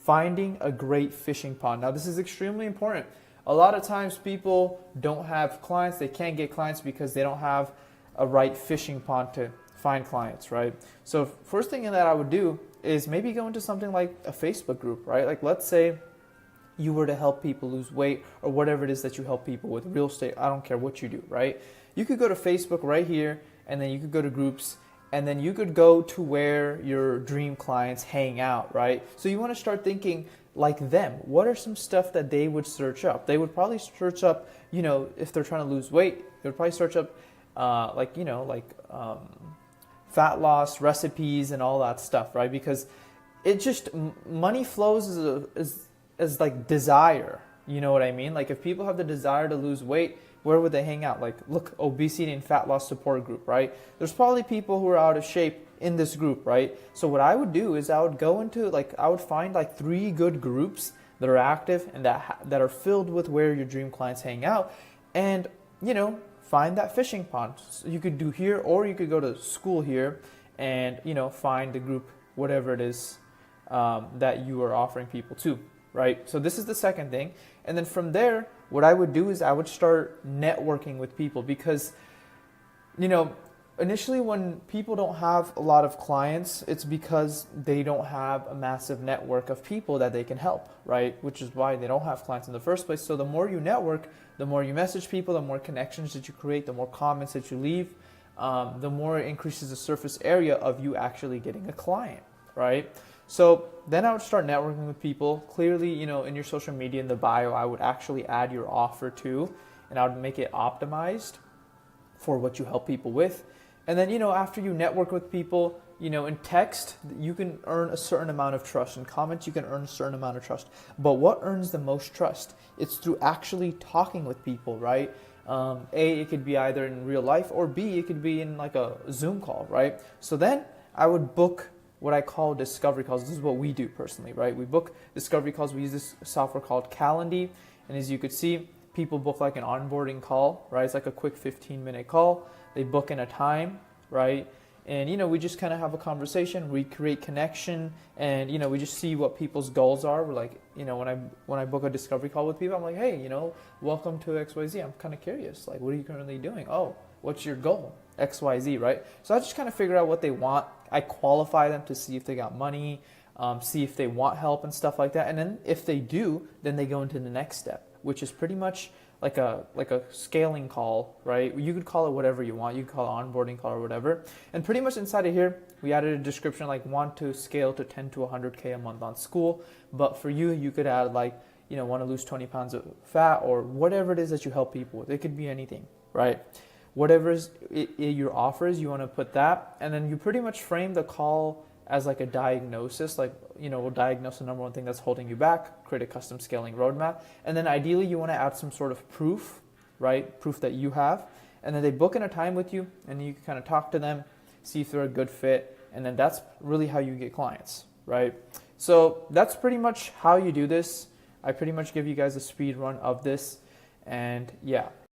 finding a great fishing pond. Now, this is extremely important. A lot of times people don't have clients. They can't get clients because they don't have a right fishing pond to find clients, right? So first thing that I would do is maybe go into something like a Facebook group, right? Like let's say you were to help people lose weight or whatever it is that you help people with, real estate, I don't care what you do, right? You could go to Facebook right here, and then you could go to groups, and then you could go to where your dream clients hang out, right? So you want to start thinking like them. What are some stuff that they would search up? They would probably search up, if they're trying to lose weight, they would probably search up fat loss recipes and all that stuff, right? Because it just, money flows as like desire. You know what I mean? Like if people have the desire to lose weight, where would they hang out? Like look, obesity and fat loss support group, right? There's probably people who are out of shape in this group, right? So what I would do is I would go into I would find like 3 good groups that are active and that are filled with where your dream clients hang out, and find that fishing pond. So you could do here, or you could go to school here and find the group, whatever it is that you are offering people to. Right? So this is the second thing. And then from there, what I would do is I would start networking with people, because, initially when people don't have a lot of clients, it's because they don't have a massive network of people that they can help, right? Which is why they don't have clients in the first place. So the more you network, the more you message people, the more connections that you create, the more comments that you leave, the more it increases the surface area of you actually getting a client, right? So then I would start networking with people. Clearly, in your social media, in the bio, I would actually add your offer too, and I would make it optimized for what you help people with. And then, after you network with people, in text, you can earn a certain amount of trust. In comments, you can earn a certain amount of trust. But what earns the most trust? It's through actually talking with people, right? A, it could be either in real life, or B, it could be in like a Zoom call, right? So then I would book what I call discovery calls. This is what we do personally, right? We book discovery calls. We use this software called Calendly. And as you could see, people book like an onboarding call, right? It's like a quick 15-minute call. They book in a time, right? And, we just kind of have a conversation. We create connection, and, we just see what people's goals are. We're like, when I book a discovery call with people, I'm like, hey, welcome to XYZ. I'm kind of curious. Like, what are you currently doing? Oh, what's your goal? XYZ, right? So I just kind of figure out what they want. I qualify them to see if they got money, see if they want help and stuff like that. And then if they do, then they go into the next step, which is pretty much like a scaling call, right? You could call it whatever you want. You could call it onboarding call or whatever. And pretty much inside of here, we added a description like want to scale to 10 to 100K a month on school. But for you, you could add like, want to lose 20 pounds of fat, or whatever it is that you help people with. It could be anything, right? Whatever your offer is, you want to put that. And then you pretty much frame the call as like a diagnosis, like, we'll diagnose the number one thing that's holding you back, create a custom scaling roadmap. And then ideally you want to add some sort of proof, right? Proof that you have. And then they book in a time with you, and you can kind of talk to them, see if they're a good fit. And then that's really how you get clients, right? So that's pretty much how you do this. I pretty much give you guys a speed run of this. And yeah.